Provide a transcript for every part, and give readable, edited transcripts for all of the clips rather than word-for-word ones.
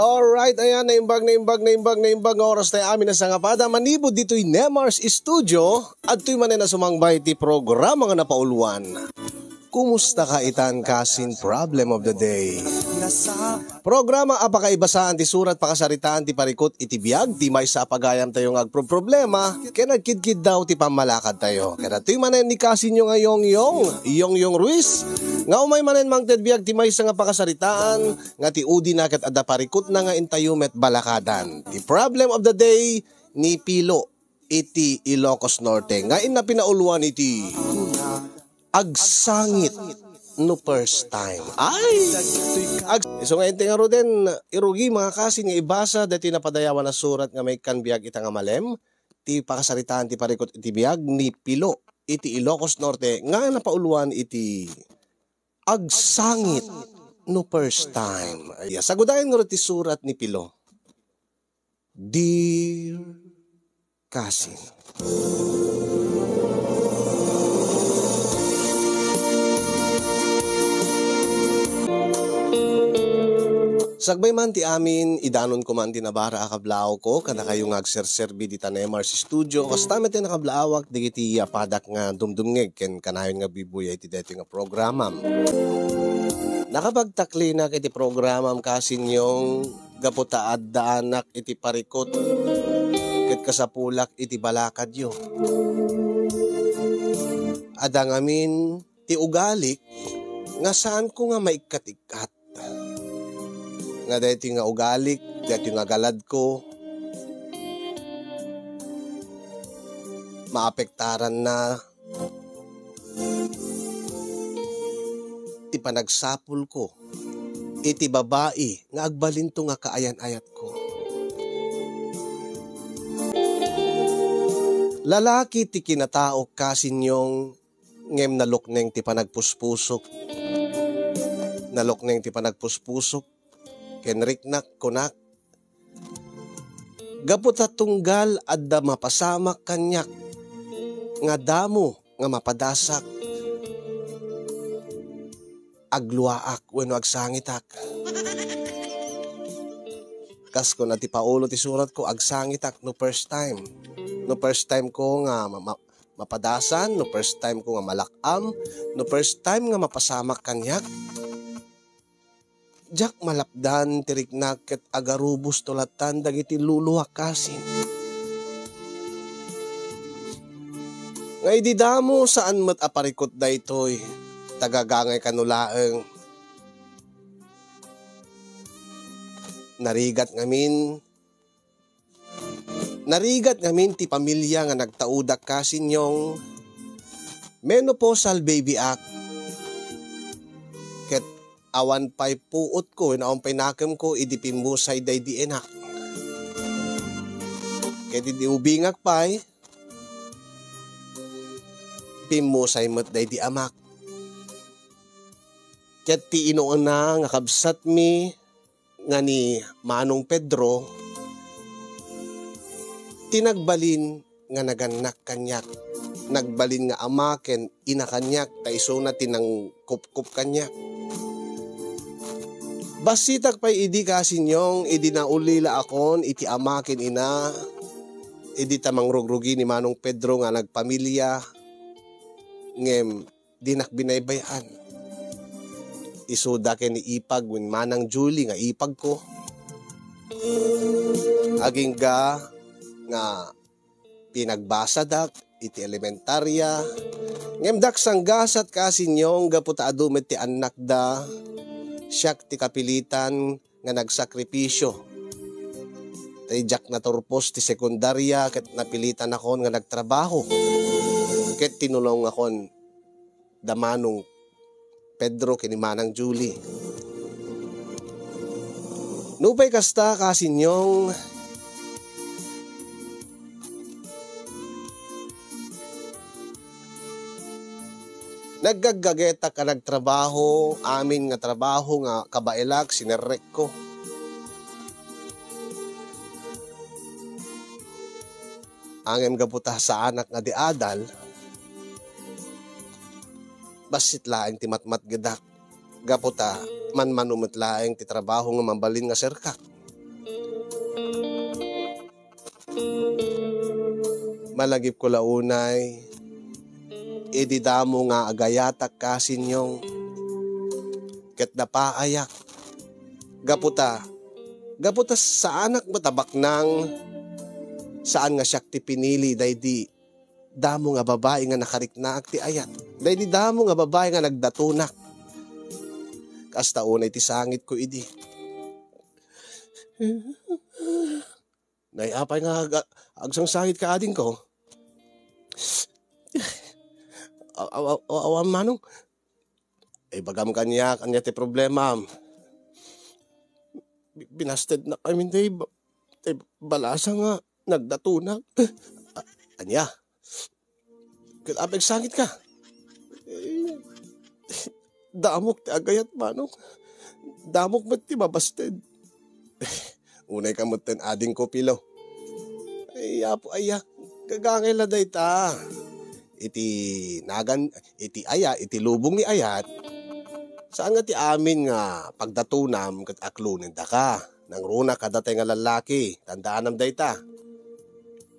Alright, ayan, naimbag oras tayo amin na sa ngapada. Manibod dito'y Nemars Studio at to'y manin na sumangbay ti programa nga napauluan. Kumusta ka itan kasin problem of the day? Programa apakaibasaan ti surat pakasaritaan ti parikot iti biyag ti may sa pagayam tayo nga problema kaya nagkidkid daw ti pamalakad tayo. Kaya to'y manen ni kasin nyo nga Yong Ruiz nga umay manen mangted biyag ti may sa nga pakasaritaan nga ti udi na kat adda parikot na nga intayumet balakadan. Ti problem of the day ni Pilo iti Ilocos Norte nga ina pinauluan iti agsangit no first time. Ay! So ngayon nga ro din, irugi mga kasin nga ibasa dati napadayawan na surat nga may kanbiyag ita nga malem, ti pakasaritaan ti parikot iti biyag ni Pilo iti Ilocos Norte nga napauluan iti agsangit no first time. Ay, sagudayan nga ro ti surat ni Pilo. Dear Kasin, sagbay man ti amin, idanon ko man ti nabara akablao ko, kada kayo nga agserserbi di Nemars Studio, kasta met nakablaawak, di iti padak nga dumdumngeg, ken kanayon nga bibuya iti deti nga programam. Nakapagtakli na iti programam kasin yung gaputaad daanak iti parikot, ket kasapulak iti balakad yo. Adang amin, ti ugalik, nga saan ko nga maikat-ikat. Nga dito nga ugalik, dito nga galad ko, maapektaran na, iti panagsapul ko, iti babae, nga agbalinto nga kaayan-ayat ko. Lalaki ti kinatao kasinyong ngem nalukneng ti panagpuspusok, nalukneng ti panagpuspusok, kenriknak kunak gapot tunggal adda mapasamak kanyak nga damo nga mapadasak agluaak wenno agsangitak kas ko na ti paulo ti surat ko agsangitak no first time ko nga mapadasan, no first time ko nga malakam, no first time nga mapasamak kanyak jak malapdan tiriknak ket agarubos tulatan dagiti luluwak kasin. Nga ididamo saan met aparikot daytoy tagagangay kanulaeng. Narigat ngamin ti pamilya nga nagtaudak kasin yung menopausal baby act. Ket awan pa'y puot ko, naon pa'y nakam ko, idipimmusay day di enak. Kaya di ubingak pa'y, pimmusay mat day di amak. Kaya ti inoon na, nga kabsat mi, nga ni Manong Pedro, tinagbalin nga naganak kanyak. Nagbalin nga amaken, inakanyak, taiso na tinang kup-kup kanyak. Basitak pa'y idi kasinyong, idi na ulila akon, iti amakin ina, idi tamang rugrugi ni Manong Pedro nga nagpamilya, ngem dinak binaybayan. Isuda ken ni ipag, win Manang Julie nga ipag ko. Aging nga pinagbasadak, iti elementarya, ngem daksang gasat kasinyong, gaputa adumet ti anak da, siyak ti kapilitan nga nagsakripisyo. Tayjak na turpos ti sekundarya ket napilitan akon nga nagtrabaho. Ket tinulong akon da Manong Pedro ken ni Manang Julie. Nupay kasta kasinyong naggagageta ka nagtrabaho, amin nga trabaho nga kabailak, sinerek ko. Angem gaputa sa anak nga di adal, basit laeng ti matmat gadak. Gaputa, man manumit laeng ti trabaho nga mambalin nga serkak. malagip ko launay, ididamo nga agayatak kasinyong, ket napaayak, gaputa sa anak matabak nang, saan nga siyak ti pinili, daydi damo nga babae nga nakariknaak ti ayat, daydi damo nga babae nga nagdatunak, kasta unay ti sangit ko idi. Naiapay nga agsang sangit ka ading ko. Awan manong. Bagam kanya ti problema. Binasted na kami day balasa nga nagdatunak. Anya. Apeg sangit ka. Damok ti agayat manong. Damok ba't ti mabasted. Unay kamutin ading ko pilo. Ay apo aya. Gagangay day ta. Iti aya, iti lubong ni ayat, saan nga ti amin nga pagdatunam kat aklunin da ka, nang runa kadatay nga lalaki, tandaan day ta.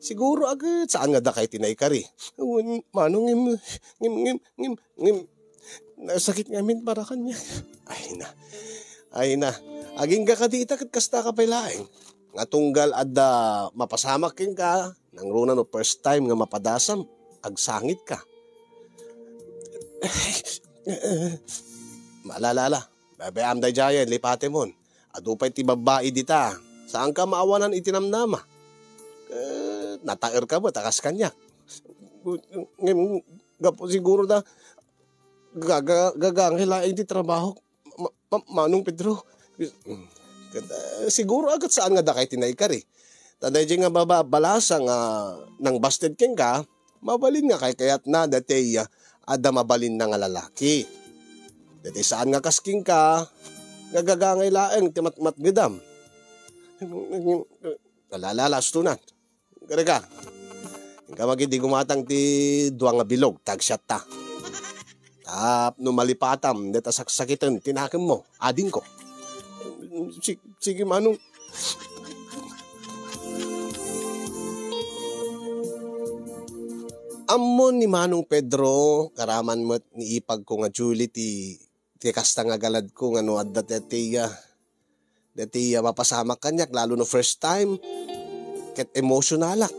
Siguro agad, saan nga da kay tinay kari? Manong ngim, nasakit ngamin para kanya. Ay na, aging ka kadita kat kasta ka pailaeng, nga tunggal adda mapasamak king ka, nang runa no first time nga mapadasam, agsangit ka. Maalala, babayam day jayan, lipate mon. Adupay ti babae dita. Saan ka maawanan itinamnama? Nataer ka ba, takas kanya. Gapo siguro na gagangilaing di trabaho. Manong Pedro. Siguro agad saan nga da kay tinay kari. Taday nga balasa nga nang busted king ka, mabalin nga kay kayat na dati ada mabalin na nga lalaki. Dati saan nga kasking ka, gagagangay laeng timatmat gedam. Kalalalas tunan. Kaya ka, kamag hindi gumatang ti duwang nga bilog, tagsyat ta. Tap, numalipatam, deta saksakitan, tinakim mo, adin ko. Sige manong. Amon ni Manong Pedro, karaman mo't ni ipag ko nga Julie ti kasta nga galad ko nga no at dati mapasamak kanyak lalo no first time ket emotionalak.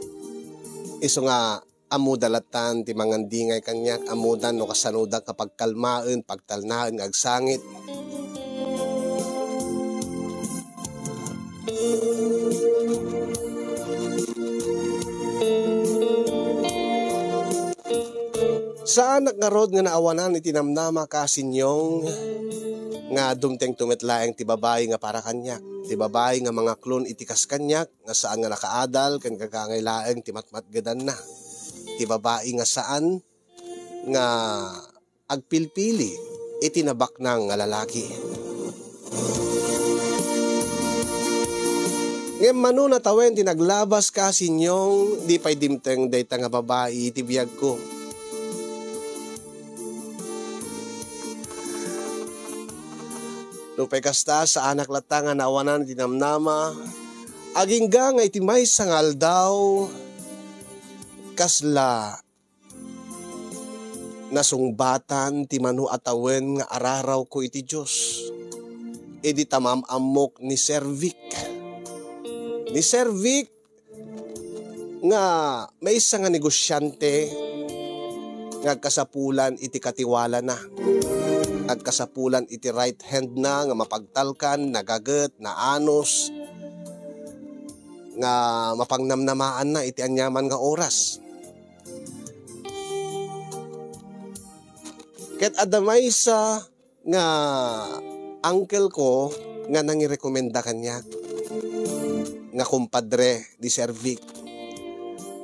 Iso nga amo dalatan ti mangandingay kanyak amudan no kasanuda kapag kalmaan, pagtalnaan agsangit. Sa anak nga rod nga naawanan itinamnama kasinyong nga dumteng tumetlaeng ti babae nga para kanyak. Ti babae nga mga klon itikas kanyak nga saan nga nakaadal kan kagangailaeng ti matmatgadan na. Ti babae nga saan nga agpilpili itinabak ng nga lalaki. Ngayon mano natawen tinaglabas kasinyong di pa'y dimteng dayta nga babae iti biyag ko. Lupay kasta sa anak latangan na awanan tinamnama, aging nga iti may sangal daw, kasla nasungbatan ti manu atawen nga araraw ko iti Diyos. Edi tamam amok ni Servic. Ni Servic nga may isa nga negosyante nga kasapulan iti katiwala na. Nagkasapulan iti right hand na nga mapagtalkan, nagaget, na anos, nga mapangnamnamaan na iti anyaman nga oras. Ket adamay sa nga uncle ko nga nangirekomenda kanya nga kumpadre di Servic.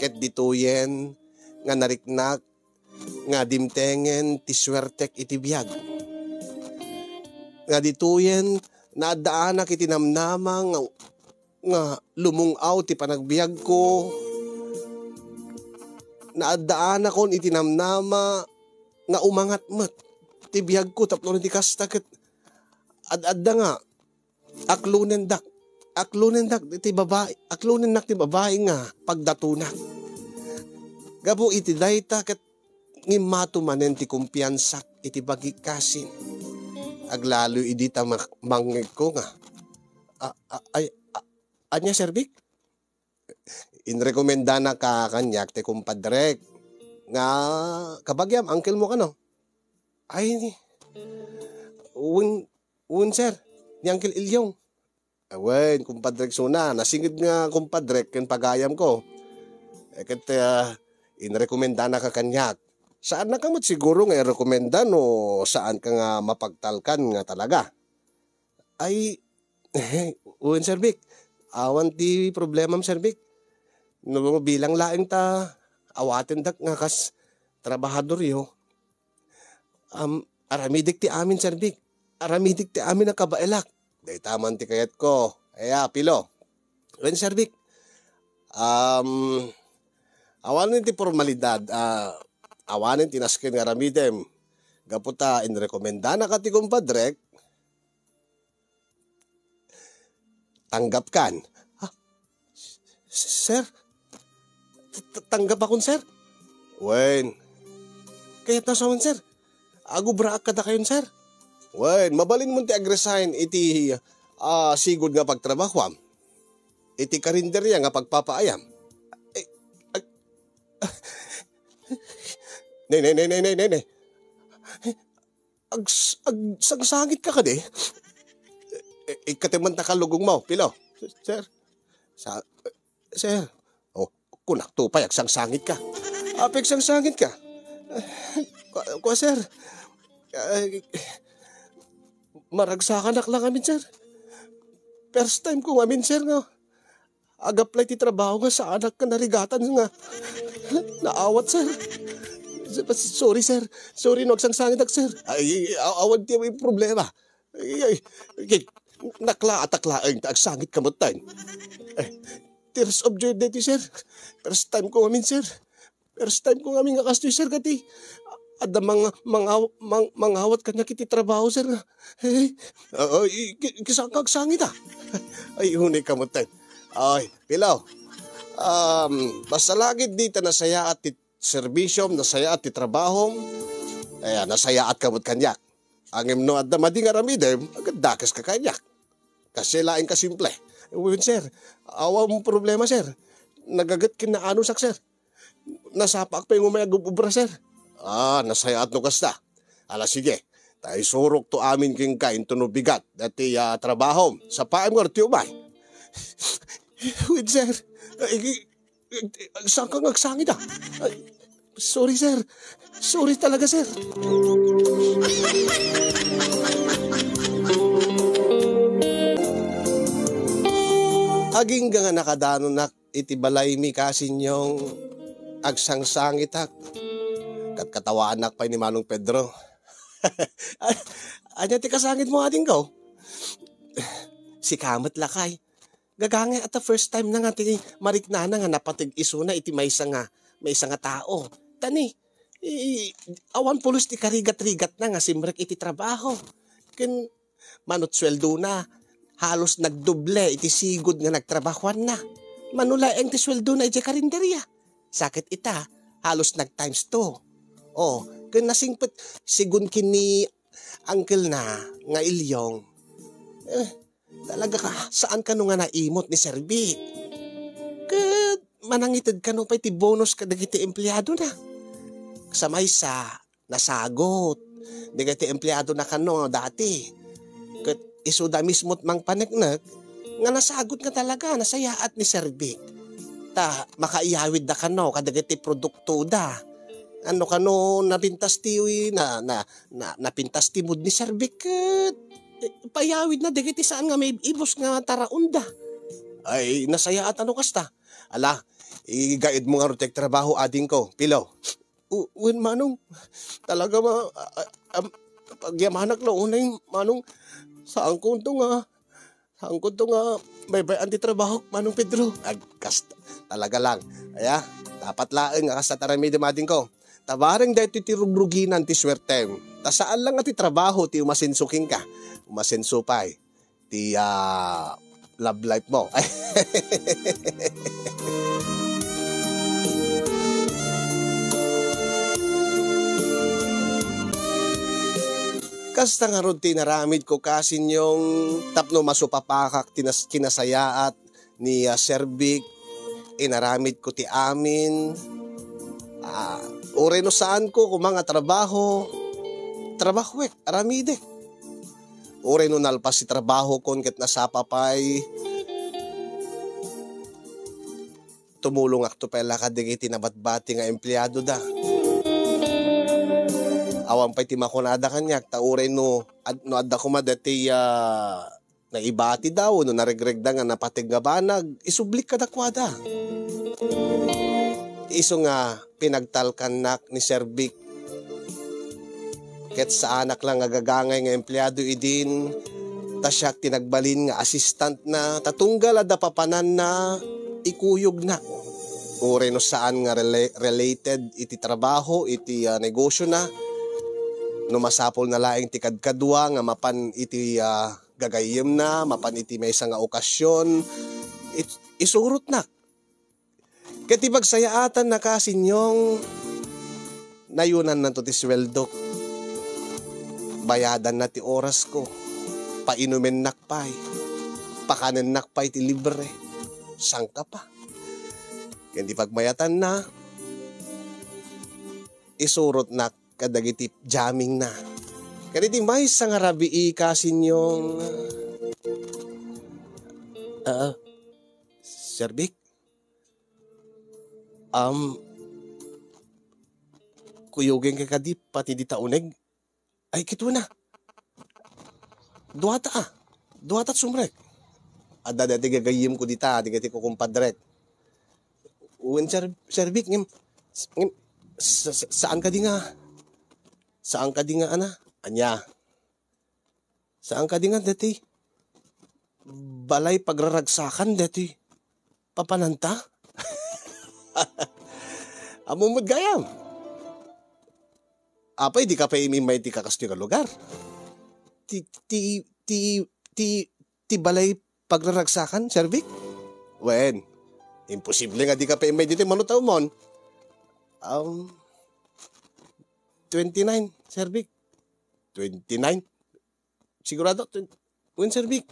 Ket dituyen nga nariknak nga dimtengen ti swertek iti biyag. Nga dituyen na daanak itinamnama nga lumungaw ti panagbiag ko. Na daanak kon itinamnama nga umangat mat ti biyag ko tapno ti kastaket adda nga aklunen dak ti babae nga pagdatunak. Gabo iti dayta ket ngimmato manen ti kumpiyansak iti bagikasin. Aglalo idi ta mangeg ko nga. Anya serbik? Inrekomenda na ka kanyak ti kumpadrek. Nga kabagyam, uncle mo ka no? Ay, un sir, ni Uncle Ilyong. Awen, kumpadrek suna, nasingid nga kumpadrek ken pagayam ko. Ket inrekomenda na ka kanyak. Saan na kamot siguro nga i-rekomenda no saan ka nga mapagtalkan nga talaga? Ay, un sir Vic, awan ti problemam sir Vic. No, bilang laing ta awaten dak nga kas trabahador yo. Aramidik ti amin sir Vic. Aramidik ti amin na kabaelak. Day taman ti kayat ko. Aya, pilo. Wen sir Vic. Awanin ti formalidad. Awanin tinaskin nga ramidem. Gaputa inrekomenda na ka ti kumpadrek. Tanggap kan. Sir? Tanggap akong sir? Wen. Kaya tasawan sir. Agubra ka na kayon sir. Wen, mabalin mo ti agresign iti sigod nga pagtrabaho. Iti karinderya nga pagpapaayam. Ne. Agsangsangit ka de. Ikatiman ta kalugong mo, pilo. Sir. Sir. Oh, kunak tupay, agsangsangit ka. Apek sangsangit ka. Kwa sir. Maragsakan lang amin sir. First time ko amin sir nga. Agaplay ti trabaho nga sa anak ka narigatan nga. Naawat sir. Sorry sir. Sorry no agsangsangit ak sir. Ay awad ti may problema. Ay nakla atakla ang agsangit kamutan. Tears of joy dati sir. First time ko amin sir. First time ko amin nga kastoy sir kati. Ada mangawat kanya kiti trabaho sir. Hey, kisang kagsangit ah. Ay hunay kamutan. Ay, pilaw. Basta lagi dito nasaya at ti serbisyom, nasaya at ti trabaho. Ay, nasaya at kamut kanyak. Ang imno at damadi nga ramidem, agad dakas ka kanyak. Kasi laing kasimple. Uwin sir, awa mong problema sir. Nagagat kinaano sak sir. Nasapak pa yung umayagububra sir. Nasaya at no kasta. Sige, tayo surok to amin king kain to no bigat. Dati trabaho, sa paim nga rati umay. Wait sir, saan kang agsangit ah? Sorry sir, sorry talaga sir. Aging nga nakadano na itibalay mi kasinyong agsangsangit ak. Katkatawaan nak pa ni Manong Pedro. Anya ti kasangit mo ating ko? Si Kamat Lakay. Gagangay at the first time na nga ti mariknana nga napatig iso na iti may isa nga tao. Tani, awan pulos ti karigat-rigat na nga simrek iti trabaho. Ken manot sweldo na, halos nagdoble iti sigod nga nagtrabahuan na. Manulaeng ti sweldo na iti karinderya. Sakit ita, halos nag times 2. Oh, ken nasingpet sigun kini uncle na nga Ilyong. Talaga ka, saan ka nga naimot ni Sir Vic? Ket manangitid ka no pa iti bonus ka dagiti empleyado na. Kasamay sa nasagot. Dagiti empleyado na kano dati. Ket isuda mismo't mang paneknek nga nasagot nga talaga nasayaat ni Sir Vic. Ta makaiyawid da kano kadagiti produkto da. Ano kano napintas ti napintas ti mood ni Sir Vic. Payawid na digiti saan nga may ibos nga taraunda. Ay nasaya at ano kasta. Ala, igaid mo nga rotek trabaho ading ko. Pilaw. Uwin manong, talaga pagyamanak na unay manong, saan ko ito nga may antitrabaho manong Pedro. Kasta, talaga lang. Aya, dapat laeng nga kasta taramidem ading ko. Tabareng dahil ti rugruginan ti swertem. Ta saan lang nga ti trabaho ti umasinsuking ka. Umasensupay. Ti love life mo. Kasta nga ron tinaramid ko kasin yung tapno masupapakak kinasayaat ni Sir Vic. Inaramid ko ti amin. Ure no saan ko kung mga trabaho aramide. Ure no nalpas si trabaho kon ket nasapapay. Tumulong akto pala kadigiti tinabatbati nga empleyado da. Awan pa'y timakunada kanyak, ure no adda ko madati naibati daw, no naregreg da nga napatig nga banag, isublik kadakwada. Iso nga pinagtalkanak ni Sir Vic. Ket sa anak lang nga gagangay nga empleyado idin, tasyak tinagbalin nga assistant na tatunggal ada papanan na ikuyog na. Ure no saan nga related iti trabaho, iti negosyo na. No masapol na laing ti kadkadwa nga mapan iti gagayem na, mapan iti may nga okasyon, isurot na. Ket ibagsayaatan na kasinyong nayunan na to ti sweldo. Bayadan na ti oras ko. Painumin nakpay. Pakanen nakpay ti libre. Sangka pa. Ket pagmayatan na, isurot na kadagiti jamming na. Kaniti may sa nga rabii kasinyong Sir Vic, kuyugin ka kadip pati di tauneg. Ay kito na. Duwata sumrek. Ada dati gagayim ko dita, di gati ko kumpadrek. Uwin Sir Vic, saan ka di nga? Saan ka di nga ana? Anya. Saan ka di nga dati? Balay pagraragsakan dati. Papananta? Amumod gayam. Apay di ka pa imimay ti kakasto ka lugar. Ti balay pagraragsakan, Sir Vic? Wen, imposible nga di ka pa imay dito manutaw mon. 29, Sir Vic. 29? Sigurado? Wen, Sir Vic?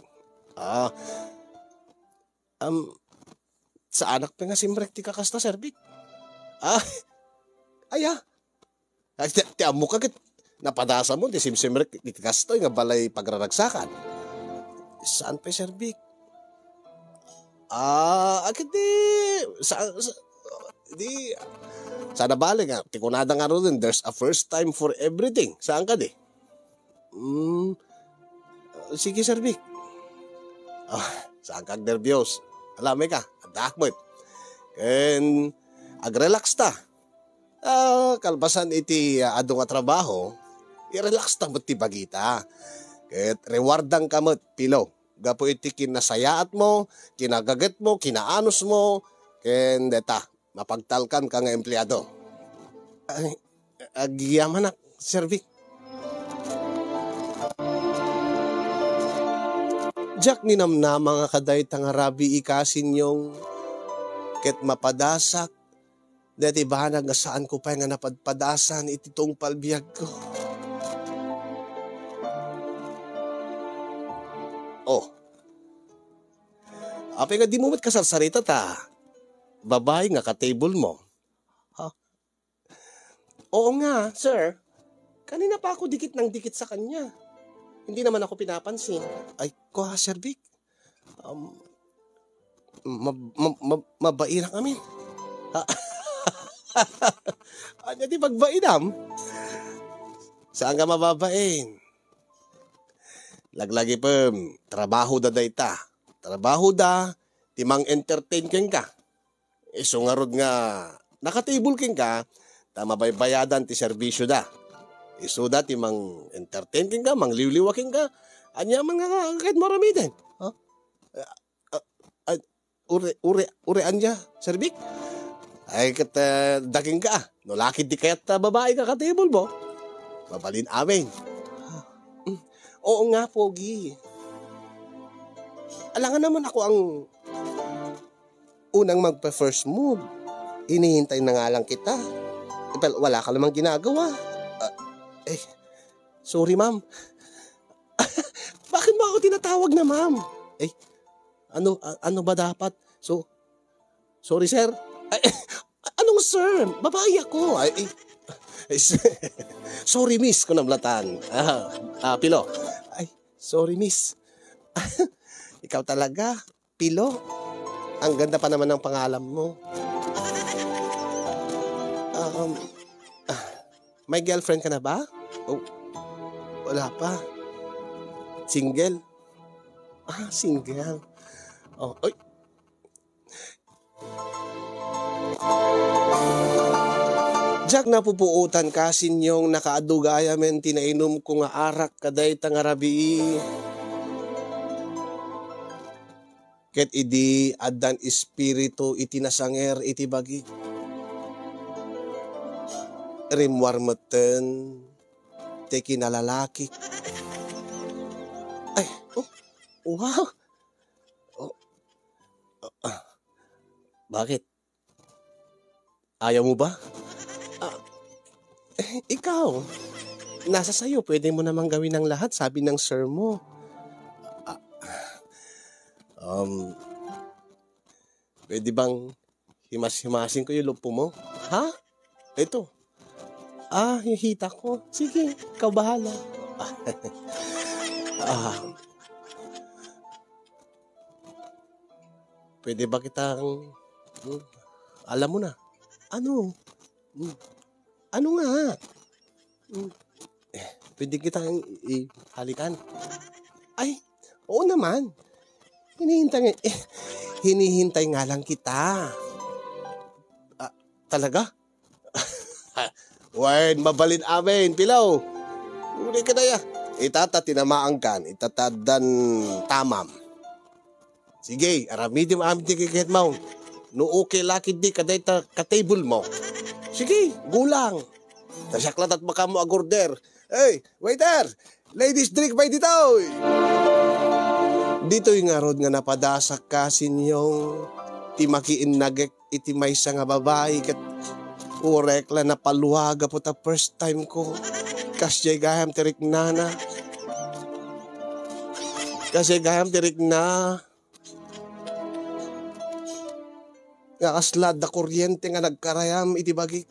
Sa anak pa nga simrek ti kakasta, Sir Vic. Aya. Ti amo ka kit napadasa mo, ti simrek ti kakasta nga balay pagraragsakan. Saan pa, Sir Vic? Akit sana bali nga, tikunada nga rin, there's a first time for everything. Saan ka di? Sige, Sir Vic. Saan kag nervyos? Alamay ka, adakbet. And agrelax ta. Kalbasan iti ado nga trabaho, i-relax ta mo't ti bagita. Ket rewardang kamot, pilo. Gapo iti kinasayaat mo, kinagaget mo, kinaanos mo, ken deta, mapagtalkan ka nga empleyado. Agyaman na, Sir Vic. Jack ninamna mga kaday tangarabi ikasin yung ket mapadasak, dati bahanag nga saan ko pa nga napadpadasan iti tong palbiyag ko. Apay nga di mo mat kasarsarita ta. Babae nga ka-table mo. Oo nga, sir. Kanina pa ako dikit ng dikit sa kanya. Hindi naman ako pinapansin. Ay, ko ha, Sir Vic. Mabairang amin. Ano di pagbainam? Saan ka mababain? Laglagi pa, trabaho da dayta. Trabaho da, timang entertain ken ka. Iso nga rod nga, nakatable ken ka, tamabaybayadan ti serbisyo da. Iso da, timang entertain ken ka, mang liwliwa ken ka, anya mga kahit marami din. Ure anya, Sir Vic? Ay kat daking ka, no lakid di kaya't babae ka katable mo. Mabalin amin. Oo nga, Pogi. Alangan naman ako ang unang magpa-first move. Inihintay na nga lang kita. Wala ka namang ginagawa. Sorry ma'am. Bakit mo ako tinatawag na ma'am? Eh, ano ba dapat? Sorry sir. Ay, anong sir? Babae ako. Sorry miss ko namlatan. Pilo. Ay, sorry miss. Ikaw talaga, Pilo. Ang ganda pa naman ng pangalan mo. May girlfriend ka na ba? Oh, wala pa. Single? Single. Oh, oy. Jack napupuutan kasinyong nakaadugaya men tinainom ko nga arak kaday tangarabi. Ket idi addan espiritu iti nasanger iti bagi. Rimwarmeten te kinalalaki. Ay, wow. Bakit? Ayaw mo ba? Ikaw, nasa sayo, pwede mo namang gawin ang lahat, sabi ng sir mo. Pwede bang himas-himasin ko yung lupo mo? Ha? Ito. Yung hita ko. Sige, ikaw bahala. Pwede ba kitang, alam mo na, ano? Ano nga? Pwede kitang halikan? Ay, oo naman. Hinihintay nga lang kita. Talaga? Wait, mabalin amin, Pilaw. Uli ka na ya. Itata tinamaan kan, itatadan tamam. Sige, aramidim amin di kikit mo. No okay lakid di kaday ka-table mo. Sige, gulang. Tasyaklat at baka mo agorder. Hey, waiter! Ladies drink by dito! Dito'y nga rod nga napadasak ka sinyong timakiin nagek iti may nga babae kat urek la napaluwaga po ta first time ko. Kasyay gaham tirik na. Kasyay gaham tirik na. Nga kaslad da kuryente nga nagkarayam iti bagi.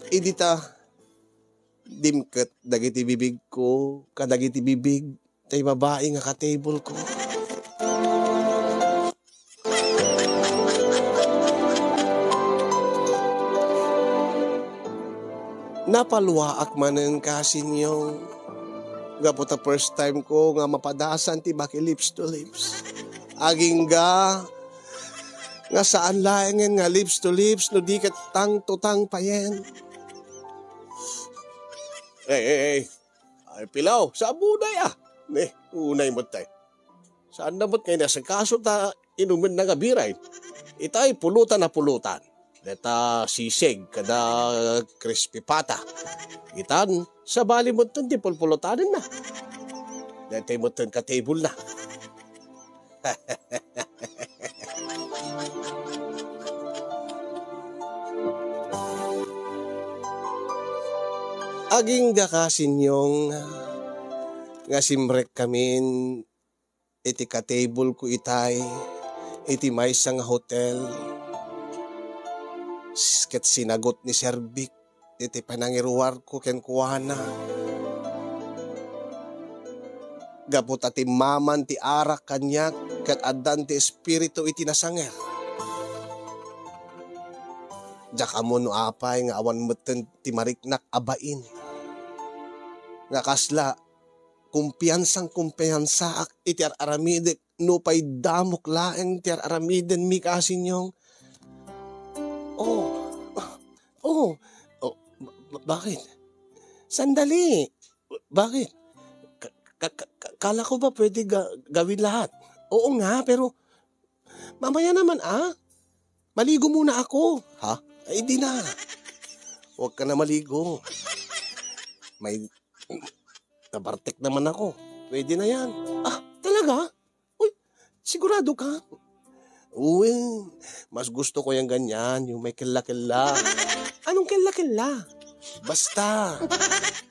Idi ta dimket dagiti bibig ko kadagiti bibig tay babae nga ka-table ko. Napaluwaak manen kasinyong gapo ta first time ko nga mapadasan ti baki lips to lips. Aging nga saan laengen nga lips to lips no di ket tang to tang payen. Ay, Pilaw, sa abunay unay mo tay. Saan na mo't ngayon nasa kaso ta inumin na nga biray. Itay pulutan na pulutan. Deta sisig kada crispy pata. Itan sa bali mo ton di pulpulutanin na. Deta mo ton ka table na. Aging gakasin yung nga simrek kamin iti ka-table ko itay iti may nga hotel. Ket sinagot ni Sir Vic iti panangiruar ko ken kuana. Gapot ati maman ti arak kanyak ket addan ti espiritu iti nasanger. Jak amo no apay nga awan meten ti mariknak abain. Nga kasla kumpiyansa iti aramidek no pay damok laeng ti aramiden mi kasinyong. Bakit? Sandali. Bakit? Kala ko ba pwede gawin lahat? Oo nga, pero mamaya naman maligo muna ako. Ha? Ay di na. Huwag ka na maligo. May nabartek naman ako. Pwede na yan. Talaga? Uy, sigurado ka? Uy, mas gusto ko yung ganyan, yung may kila-kila. Anong kila-kila? Basta,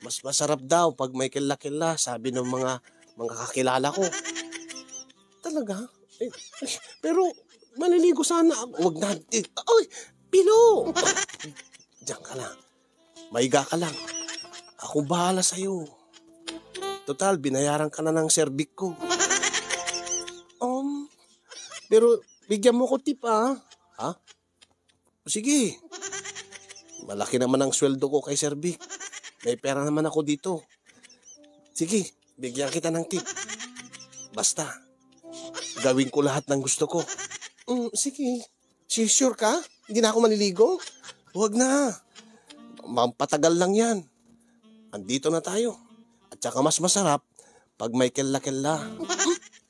mas masarap daw pag may kila-kila, sabi ng mga mga kakilala ko. Talaga? Pero maliligo sana ako. Huwag na. Ay, Pilo! Diyan ka lang. Maiga ka lang. Ako bahala sa'yo. Total, binayaran ka na ng serbik ko. Pero bigyan mo ko tip, ha? Ha? Sige. Malaki naman ang sweldo ko kay serbik. May pera naman ako dito. Sige, bigyan kita ng tip. Basta, gawin ko lahat ng gusto ko. Sige. Sure ka? Hindi na ako maliligo? Huwag na. Mampatagal lang yan. Andito na tayo. At saka mas masarap pag may kella-kella.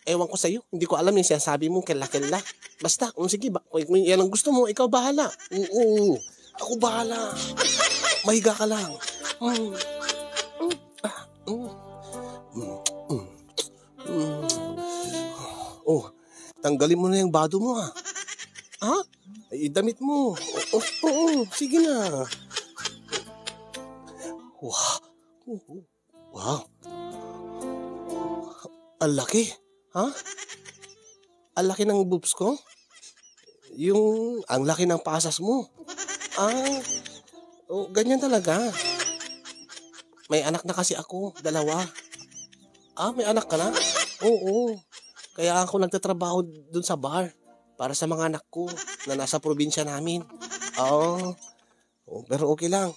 Ewan ko sa'yo. Hindi ko alam yung sinasabi mong kella-kella. Basta, sige ba? Kung yan ang gusto mo, ikaw bahala. Oo. Ako bahala. Mahiga ka lang. Oh, tanggalin mo na yung bado mo, ha? Ha? Ay, damit mo. Oo, sige na. Wow. Ang laki. Ha? Ang laki ng boobs ko? Ang laki ng pasas mo. Ganyan talaga. May anak na kasi ako, 2. May anak ka na? Oo. Kaya ako nagtatrabaho dun sa bar para sa mga anak ko na nasa probinsya namin. Pero okay lang.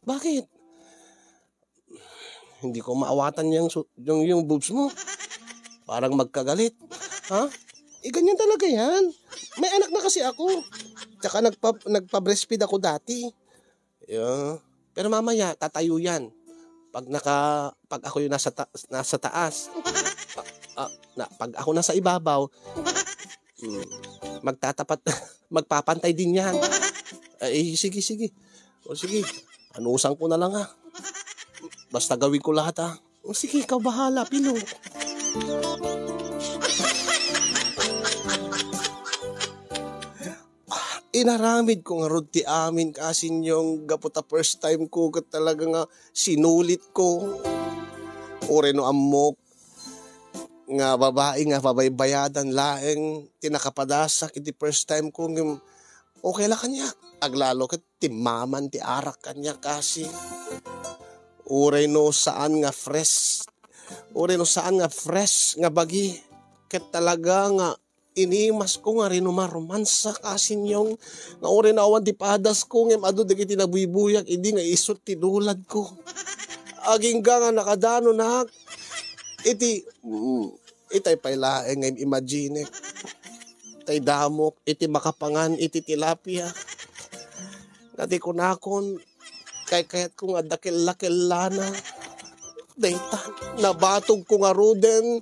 Bakit? Hindi ko maawatan yung boobs mo. Parang magkagalit. Ha? Ganyan talaga yan. May anak na kasi ako. Tsaka nagpa-breastfeed ako dati. Yeah. Pero mamaya, tatayo yan. Pag ako yung nasa taas. Pag ako nasa ibabaw, magpapantay din yan. Sige. Sige. Anusan ko na lang, ha. Basta gawin ko lahat, ha. Sige, ikaw bahala, Pilo. Inaramid ko nga rod ti amin kasi yung gaputa first time ko kat talaga nga sinulit ko. Ore no amok nga babae nga pabaybayadan laeng tinakapadasak iti first time ko ng okay la kanya. Aglalo kat timaman ti arak kanya kasi. Ore no saan nga fresh. Ore no saan nga fresh nga bagi. Kat talaga nga inimas ko nga rin romansa kasi yung nga ore na awan ti padas ko ngem adu dagiti nabuybuyak hindi nga isot ti dulad ko. Aging nga nakadano na itay pailaeng ngem imagine. Tay damok iti makapangan iti tilapia. Ngati ko nakon kayat ko nga dakil-lakilana. Daytan nabatog ko nga ruden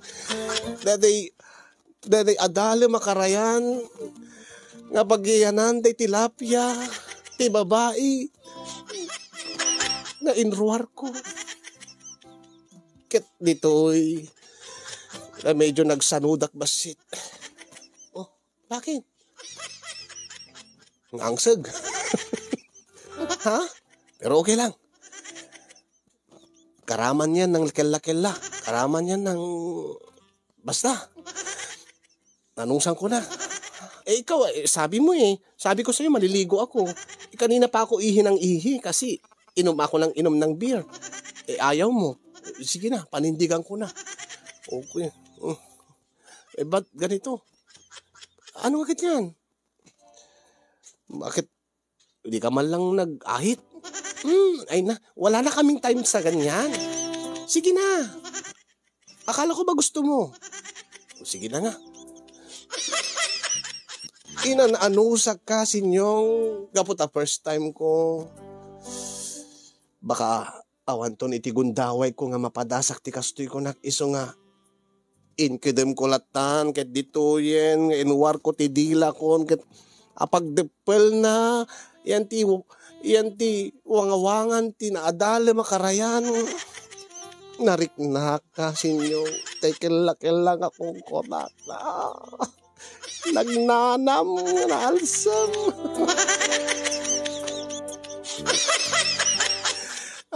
Daday adale makarayan nga bagyanan day tilapia ti babae na inruar ko. Ket ditoy medyo nagsanudak basit. Bakit? Ngangseg. Ha? Pero okay lang. Karaman yan ng kella-kella. Karaman yan ng basta. Nanusan ko na. Ikaw, sabi mo Sabi ko sa'yo, maliligo ako. Kanina pa ako ihi ng ihi kasi inom ako ng inom ng beer. Ayaw mo. Sige na, panindigan ko na. Okay. Ba't ganito? Ano agad yan? Bakit hindi ka man lang nag-ahit? Wala na kaming time sa ganyan. Sige na. Akala ko ba gusto mo? Sige na nga. Inananusak kasi yung gaputa first time ko. Baka awanton iti gundaway ko nga mapadasak ti kastoy ko iso nga. Inkidem ko latan ket ditoyen nga inwar ko ti dila kon ket apagdepel na yan ti wangawangan ti naadale makarayan. Nariknak kasi nyo tay kelak-kelak akong konak na. Nagnanam na alsam.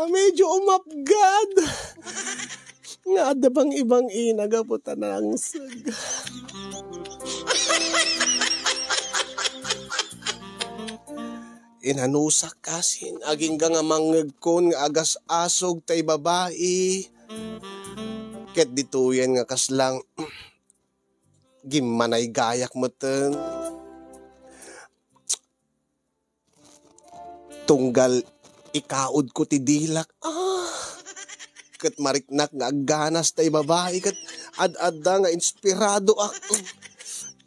Medyo umapgad. Nga ada bang ibang inagaputan ng sag. Inanusak kasin, aging nga nga mangagkon nga agas asog tay babae. Ket dituyen nga kaslang gimanay gayak mo ten. Tunggal ikaod ko ti dilak. Ket mariknak nga aganas tay babae. Ket ad-adda nga inspirado ak.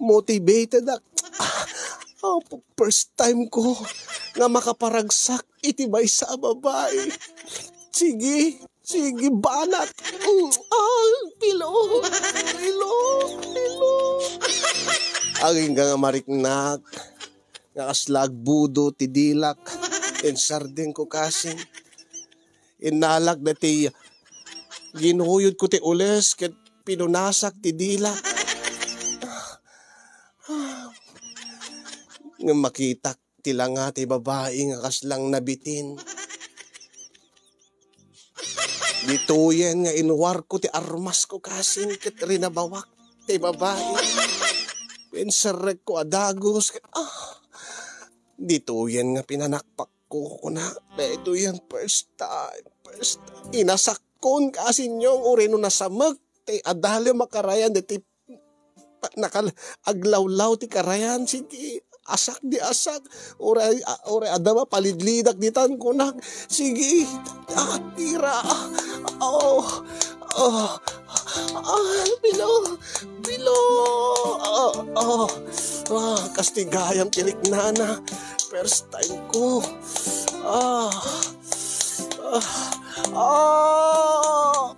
Motivated ak. First time ko nga makaparagsak iti bay sa babae. Sige, banat. Pilo. Aging nga mariknak. Nga kaslag budo ti dilak. Ensardeng ko kasing. Inalak na ti ginuyod ko ti ules. Ket pinunasak ti dilak. Nga makita tila nga ti babae nga kaslang nabitin. Dituyen nga inuwar ko ti armas ko kasing ket rinabawak ti babae. Pensarek ko adagos. Dituyen nga pinanakpak ko na. Ito yan first time. Inasakon kasin yung urino nasamag. Ti adali makarayan. Ti aglawlaw ti karayan. Sige. Asak di asak. Ore adama palidlidak ditan kunak. Sige. Tira. Bilo. Kastigayam tiniknana. First time ko.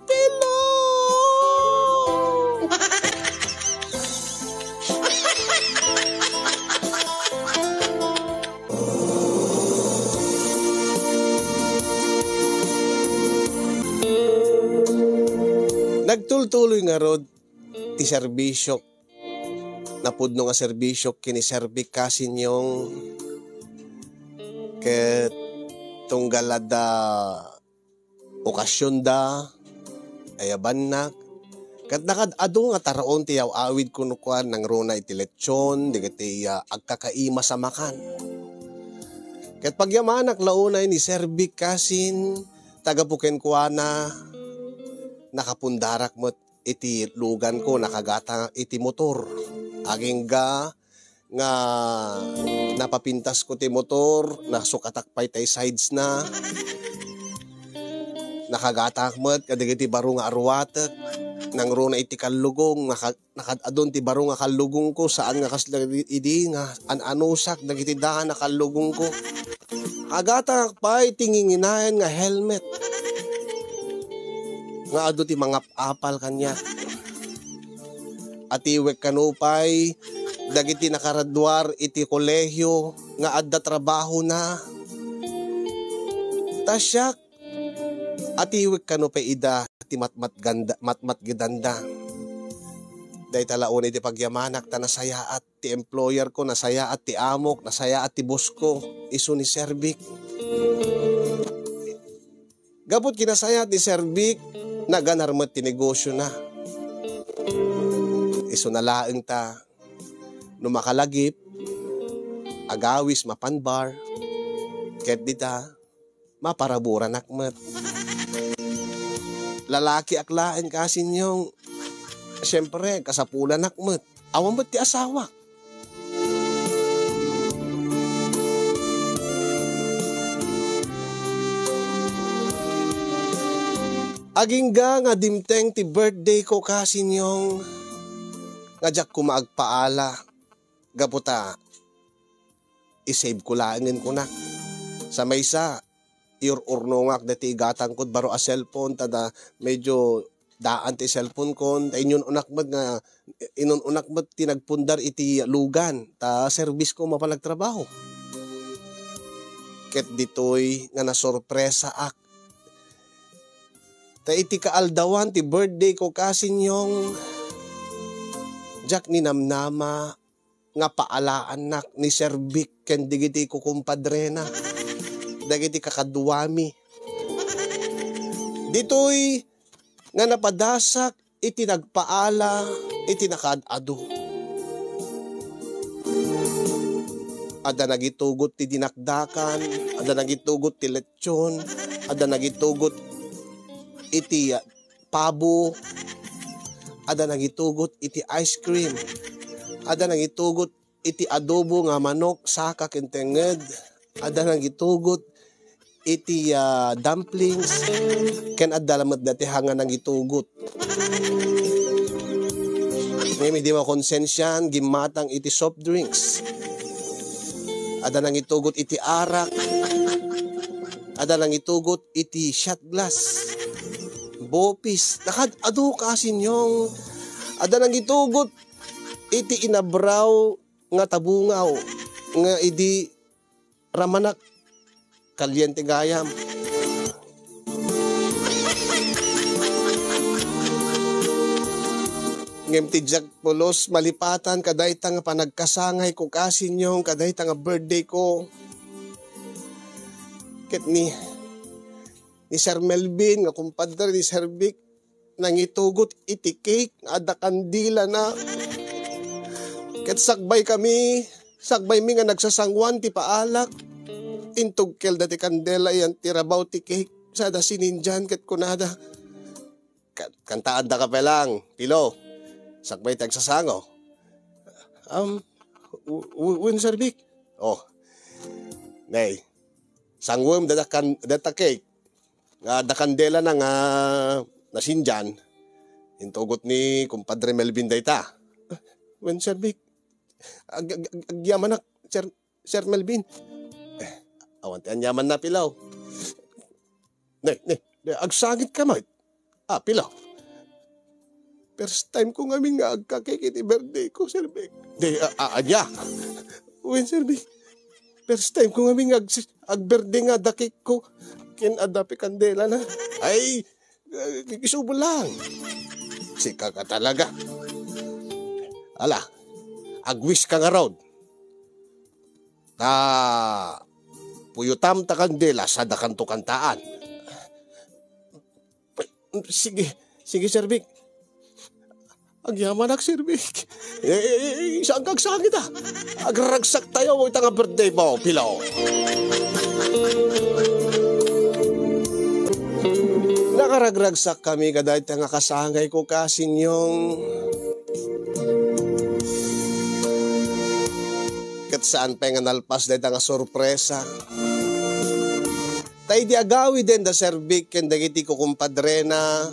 Bilo. Nagtultuloy nga rod ti serbisyo. Napudno nga serbisyo kiniserbik kasin yung ket tunggalada okasyon da ayaban na ket nakadado nga taraon ti awid kuno kuan nang runa iti lechon digiti agkakaima sa makan. Ket pagyamanak launay ni serbik kasin tagapuken kuana nakapundarak mo't iti lugan ko nakagata iti motor. Aging nga napapintas ko ti motor, nasukatakpay tay sides na. Nakagatak mo't kadigiti baro nga arwatek. Nang runa iti kalugong, nakadadon ti baro nga kalugong ko saan nga kasla idi nga ananusak dagiti daan na kalugong ko. Agatak pay tinginginayan nga helmet. Nga ado ti mga apal kanya. At iwek kanupay, dagiti nakaradwar iti kolehyo, nga adda trabaho na. Tasyak, at iwek kanupay ida, ti matmat gidanda. Day talaon iti pagyamanak, ta nasaya at ti employer ko, nasaya at ti amok, nasaya at ti boss ko, iso ni serbik. Gapot kinasaya at ti serbik, naganarmat ti negosyo na. Iso nalaeng ta, numakalagip, agawis mapanbar, ket dita, maparabura nakmat. Lalaki aklain kasin yung, siyempre, kasapulan nakmat. Awan ba't ti asawa? Aging nga dimteng ti birthday ko kasin yung ngajak ko maagpaala. Gaputa, isave ko laangin ko na. Sa maysa, ururnongak dati igatang ko baro a cellphone, tada medyo daan ti cellphone kon, ta inyon unakmat nga, inon unakmat tinagpundar iti lugan, ta service ko mapalagtrabaho. Ket ditoy nga nasorpresa ak. Ta iti kaaldawan ti birthday ko kasin yung jak ni namnama nga paalaan nak ni serbik ken digiti ko kumpadre na. Dagiti kakaduwami. Ditoy nga napadasak iti nagpaala iti nakadado. Ada nagitugot ti dinakdakan, ada nagitugot ti lechon, ada nagitugot iti pabo, ada nagitugot iti ice cream, ada nagitugot iti adobo nga manok saka kentenged, ada nagitugot iti dumplings, ken adda lamet dati hanga nagitugot. Ngayon di mo konsensyan gimatang iti soft drinks. Ada nang itugot iti arak. Ada nang itugot iti shot glass. Bopis. Nakadado kasin yung. Ada nang itugot iti inabraw nga tabungaw. Nga idi ramanak. Kalyente gayam. Ngem ti Jack Polos malipatan kaday nga panagkasangay ko kasin yung kaday nga birthday ko. Ket ni Sir Melvin nga kumpadre ni Sir Vic nangitugot iti cake ada kandila na. Ket sagbay mi nga nagsasangwan ti paalak. Intugkel dati kandela yan tirabaw ti cake sada sininjan ket kunada. Kantaan da ka pelang, Pilo. Sakbay tagsasango. Win Sir Vic. Oh. Nay. Sangwem data cake. Da kandela na nga nasinjan. Intugot ni kumpadre Melvin dayta. Win Sir Vic. Agyaman na Sir Melvin. Awan ti anyaman na Pilaw. Nay, agsangit ka mat. Pilaw. First time ko nga nga agkakikiti birthday ko, Sir Vic. Anya. Uwin, Sir Vic. First time ko nga ag-birthday nga dakik ko. Kinadapi kandela na. Ay, kikisubo lang. Sika ka talaga. Ala, agwish ka nga road. Puyutam ta kandela sa dakanto kantaan. Sige, Sir Vic. Agyaman ak, Sir Vic. Saan kagsakit Agragsak tayo mo itang birthday mo, Pilaw. Nakaragragsak kami kaday nga kasangay ko kasin yung kat saan pa nga nalpas dahi nga sorpresa. Tay di agawi din da Sir Vic ken dagiti ko kumpadre na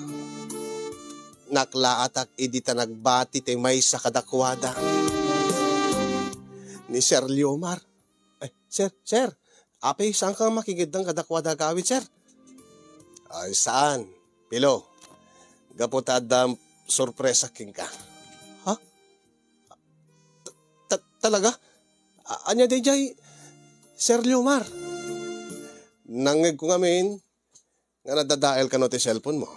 naklaatak idita nagbati te may sa kadakwada ni Sir Liomar. Sir, apay saan ka makikidang kadakwada gawin, Sir? Ay, saan? Pilo, gaputadam sorpresa king ka. Ha? Talaga? Anya day Sir Liomar? Nangig ko ngamin nga nadadael ka no ti cellphone mo.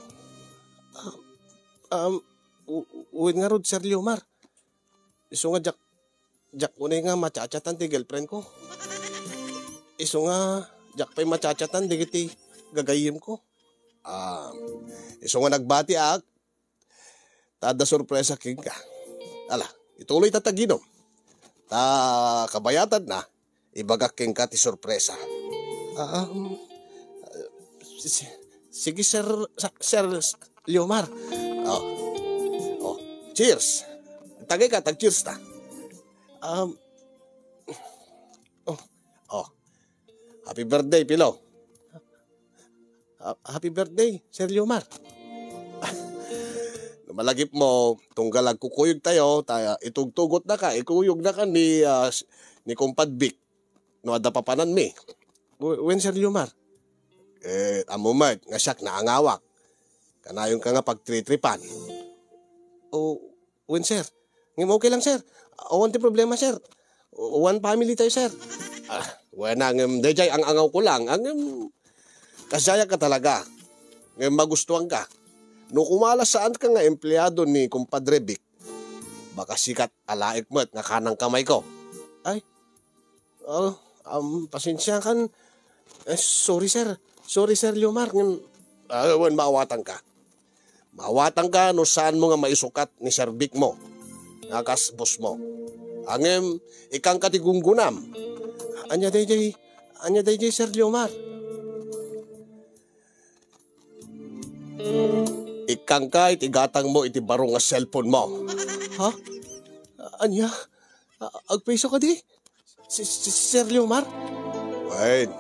Uwin nga rod, Sir Liomar. Iso nga, Jack unay nga machachatan ti girlfriend ko. Iso nga, Jack pa'y machachatan di kiti gagayim ko. Iso nga nagbati tada sorpresa king ka. Ala, ituloy tataginom. Kabayatan na, ibagak king ka ti sorpresa. Sige, Sir Liomar. Cheers. Tagay ka, tag-cheers ta. Happy birthday, Pilo. Happy birthday, Sir Liomar. Malagip mo, tunggalag kukuyog tayo, itugtugot na ka, ikuyog na ka ni Kumpad Vic. No, ada papanan mi. When, Sir Liomar? Amumad, nga siyak na angawak. Kanayon ka nga pagtritripan. When, Sir? Ngim okay lang, Sir. Awan ti problema, Sir. One family tayo, Sir. Wala ngim, dejay ang angaw ko lang. Ang kasaya ka talaga. Ngim magustuhan ka. No kumalas saan ka nga empleyado ni Kumpadre Vic, baka sikat alaik mo at nga kanang kamay ko. Ay, pasensya kan. Sorry, Sir. Sorry, Sir Liomar. Maawatan ka. Maawatan ka no saan mo nga maisukat ni Sir Vic mo. Nakas boss mo. Angem, ikang katigunggunam. Anya day Sir Leomar. Ikang ka itigatang mo iti baro nga cellphone mo. Ha? Anya? Agpeso ka di? Sir Leomar? Wait.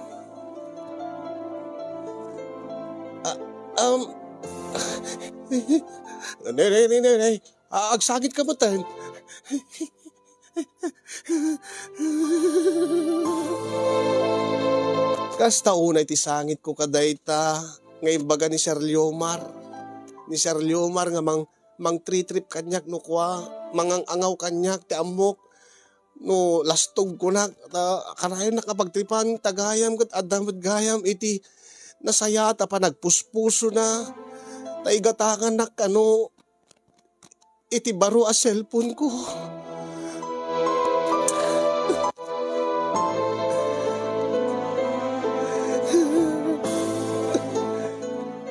Nay. Agsagit ka mo tan. Kasta unay ti sangit ko kadayta ngay baga ni Sir Leomar. Ni Sir Leomar nga mang trip kanyak no kwa, mangang angaw kanyak ti amok. No lastog ko na kanayon nakapagtripan tagayam kat adamot gayam iti nasaya ta pa nagpuspuso na taigatakan na kano iti baro a cellphone ko.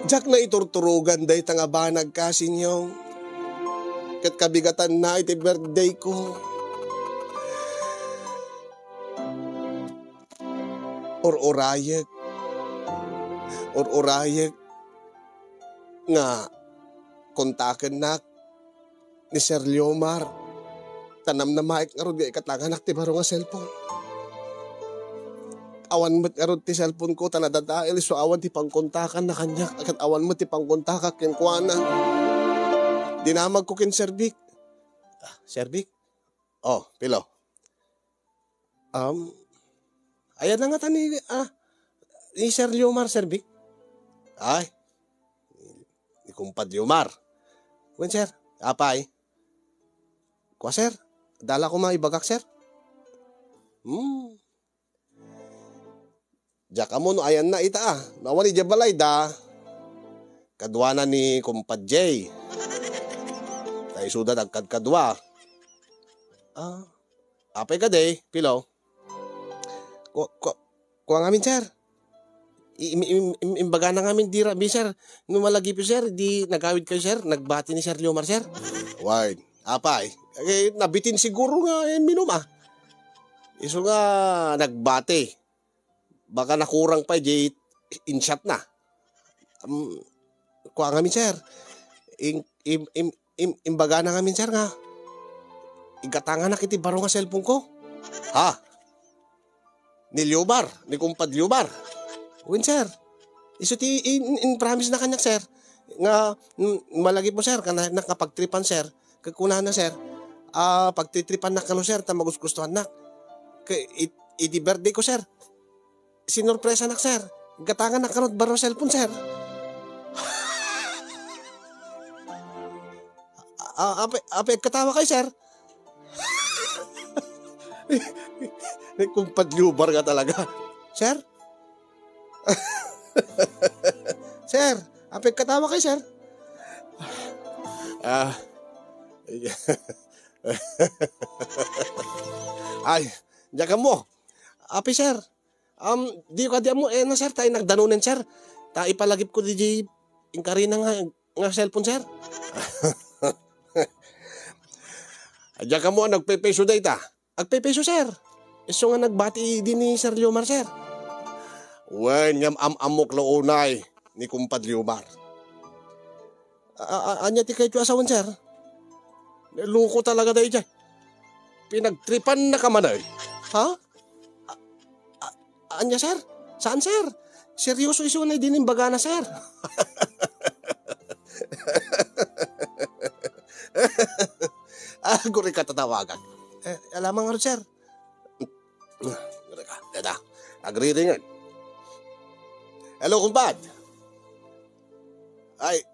Jak na iturturugan day tanga banag kasinyo. Kat kabigatan na iti birthday ko. Or-orayek nga kontaken na ni Sir Leomar. Tanam na maik nga rod ga ikatanganak ti baro nga cellphone. Awan mo't nga rod ti cellphone ko tanadadail so awan ti pangkontakan na kanya. Akat awan mo ti pangkontakak kenkwana. Dinamag ko kin Sir Vic. Sir Vic? Oh, pilo. Ayan na nga ni Sir Leomar, Sir Vic. Ay, ni kumpad Leomar. Wen, sir, apay. Kwa, sir, dala ko mga ibagak, sir. Diyak mo no, ayan na ita Nawali dya balay da. Kadwa na ni kumpad Jay. Tayo suda nagkadkadwa. Apay ka day, pilo. Kuha ngamin, sir. Imbaga na ngamin di rabi, sir. Nung malagi po, sir, di nagawid kayo, sir. Nagbati ni Sir Leomar, sir. Why? Apay. Nabitin siguro nga minum Iso nga nagbati. Baka nakurang pa, in-shot na. Kuha ngamin, sir. Imbaga na ngamin, sir, nga. Igatangan na kiti baro nga cellphone ko. Ha? Ni Leomar, ni kumpad Leomar. Win, sir. Iso ti in promise na kanyak, sir. Nga malagi po, sir, kana nakapagtripan, sir. Kakunahan na, sir. Pagtitripan na kano, sir, ta magusgustuhan na. Iti birthday ko, sir. Sinorpresa na, sir. Gatangan na kanot baro cellphone, sir. Ape, katawa kayo, sir. Kumpad Leomar ka talaga. Sir? Sir, apik katawa kay sir. Ay, diyan ka mo. Api sir. Di ka mo na sir, tayo nagdanunin sir. Ta ipalagip ko di ingkarina nga cellphone sir. Diyan ka mo nagpepeso data. Agpepeso sir. Iso nga nagbati din ni Sir Leomar sir. Wen ngam amok launay ni kumpad Leomar. Anya ti kayo asawan sir. Luko talaga dahi dyan. Pinagtripan na ka man ay. Ha? Anya sir? Saan sir? Seryoso iso na din yung baga na sir. Guri ka tatawagan. Alamang nga sir. Guri ka. Dada. Agri-ringan. Hello, kumpad. Ay.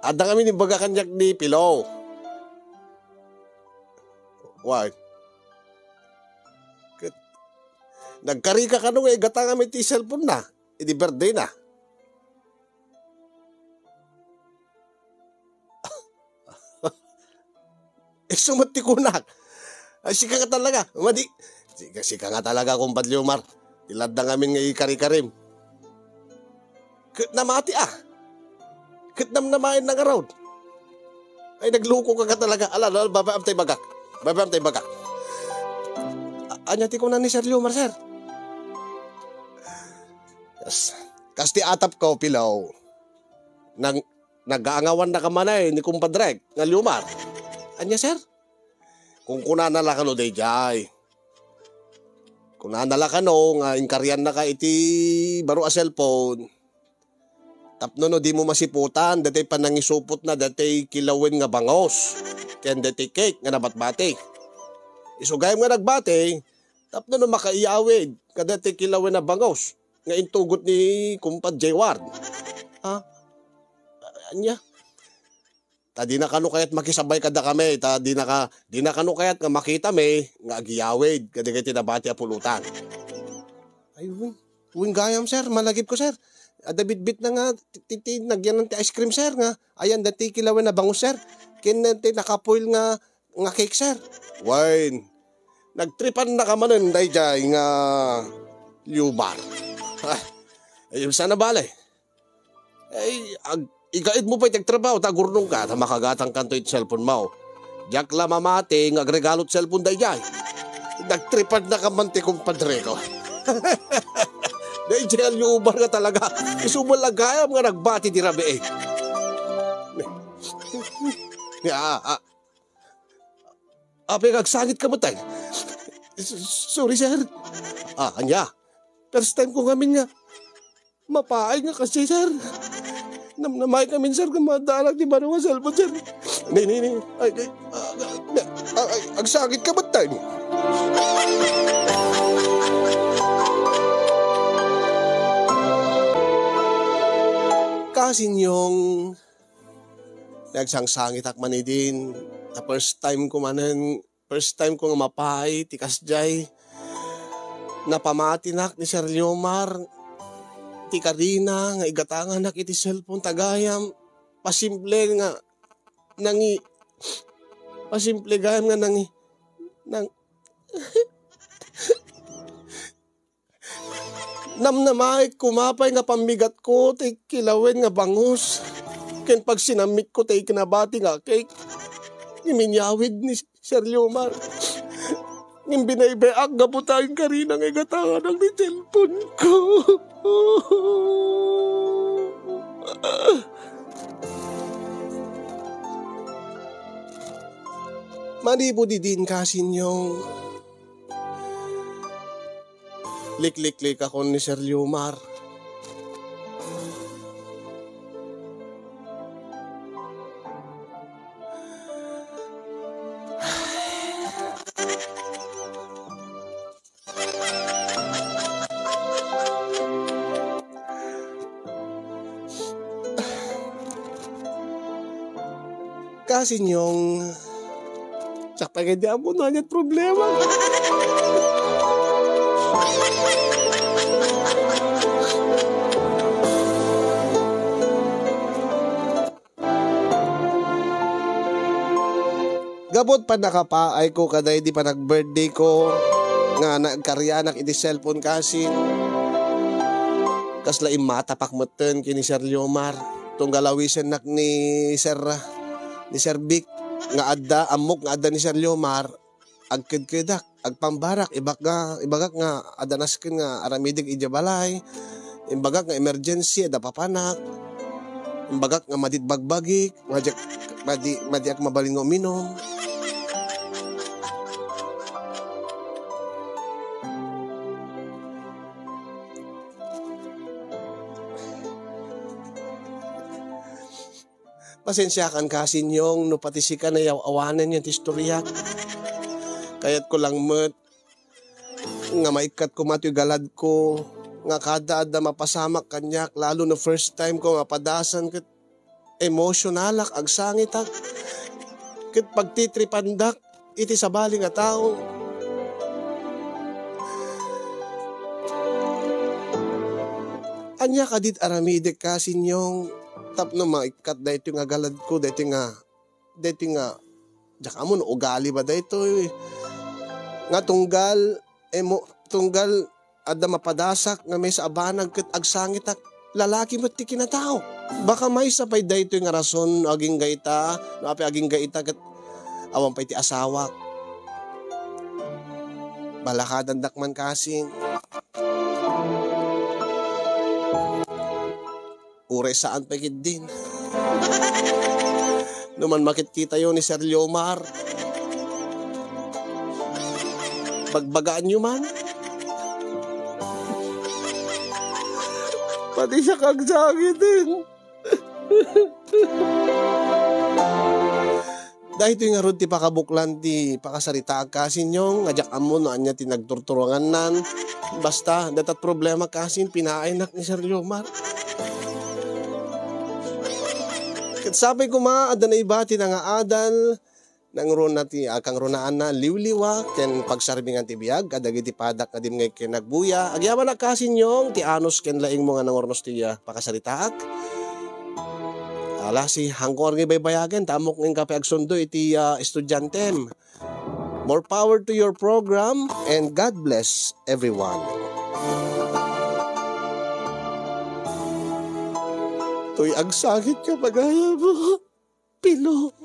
Ada kami ni baga kanyak ni Pilaw. Why? Nagkari ka kanong gata kami ti cellphone na. Idi birthday na. Sumati ko na. Sika ka talaga. Sika nga talaga, kumpad Leomar. Tilad na ngamin nga ikari-karim. Kat namati Kat namnamain ng araw. Ay nagluko ka talaga. Ala, babayam tayo bagak. Anya ti ko na ni Sir Liomar, sir. Yes. Kasti atap ko, pilaw. Nag-aangawan na kamanay ni kumpadrek nga Liomar. Anya, sir? Kung kunanala ka no, day jay. Kunanala ka no, nga inkaryan na ka iti baro a cellphone. Tapno no, di mo masiputan, datay panangisupot na, datay kilawin nga bangos. Ken datay cake nga nabatbate. Isugayam nga nagbate, tapno no makaiyawid, kadatay kilawin na bangos. Nga intugot ni kumpad Jayward. Ha? Anya? Ta di na kano kayat makisabay kada kami, ta di na kano kayat nga makita me, nga agiyawid, kada kay tinabati a pulutan. Ay, uwing gayam, sir, malagip ko, sir. Adabit-bit na nga, nagyan ng ice cream, sir, nga. Ayan, dati kilawin na bangus, sir. Kinante nakapoil nga cake, sir. Wine. Nagtripan na ka manan, day jay, nga Liomar. Ay, sana balay. Ay, igaid mo pa itagtrabaho, tagurnong ka, ta makagatang kanto iti cellphone mo. Diyak la mamati, nga agregalot cellphone, day jay. Nagtripan na ka man ti kumpadre ko. Day jay, Liomar nga talaga. Isumalagayam nga nagbati di rabi eh. Pinagsangit ka mo tayo. Sorry, sir. Anya. First time ko ngamin nga. Mapaay nga kasi, sir. Namnamay kami, sir, kung madalag di ba nga cellphone, sir. Ni. Agsangit ka ba tayo? Kasi yung nagsangsangit akman din. The first time ko nga mapay, tikas jay. Napamatinak ni Sir Liomar. Ti Karina, nga igatangan nak iti cellphone tagayam. Pasimple nga, pasimple gayam nga namnamay kumapay nga pamigat ko, ti kilawin nga bangus. Ken pag sinamit ko, ti kinabati nga cake. Iminyawid ni Sir Liomar. Ng binaybayak nga po tayong Karina nga igatangan ang ni cellphone ko. Manibo di din kasi yung lik-lik-lik ako ni Sir Liomar. Kasi yung sakta di mo na niya problema. Gabot pa nakapaay ko kaday di pa nag-birthday ko nga nagkaryanak iti cellphone kasi kasla imatapak meten kini Sir Liomar tong galawisen nak ni Sir Vic nga adda amok nga adda ni Sir Liomar agkedkedak agpambarak ibagak nga adanasken nga aramidig ijabalay imbagak nga emergency ada papanak imbagak nga madit bagbagik madiak mabalin nga uminom. Pasensyakan kasi yung no patisikan na awanan yung tistorya. Kaya't ko lang nga maikat ko mati galad ko nga kada ada mapasamak kanyak lalo no first time ko nga padasan ket emotionalak agsangitak ket pagtitripandak iti sabali nga tao. Anya kadit aramidek kasi yung tapno maikat dahito nga galad ko, dahito nga, diyak mo no, ugali ba dahito nga tunggal, ada mapadasak nga may sa abanag ket agsangitak, lalaki mo't ti kinatao. Baka may sapay daytoy nga rason aging gaita, no api aging gaita kat awan pa iti asawa. Balakadan dakman kasing. Ure saan pa din. Numan makit-kita yun ni Sir Leomar. Pagbagaan nyo man. Pati siya kagsagi din. Dahil ito yung arod ti pakabuklan ti pakasarita kasin yung ngajak amo no anya ti nagturturangan nan. Basta datat problema kasin pinainak ni Sir Leomar. Sabi ko adan na iba ti nga adal nang runa ti akang runaan na liwliwa ken pagsarbingan ti biag kadag iti padak na dim ngay kinagbuya agyaman na kasin yung ti anos ken laing mo nga nangornos ti pakasaritaak. Ala si hangkor ngay baybayagan tamok ng kape agsundo iti estudyantem. More power to your program and God bless everyone. Tuy agsakit ka pagaya mo, Pilo.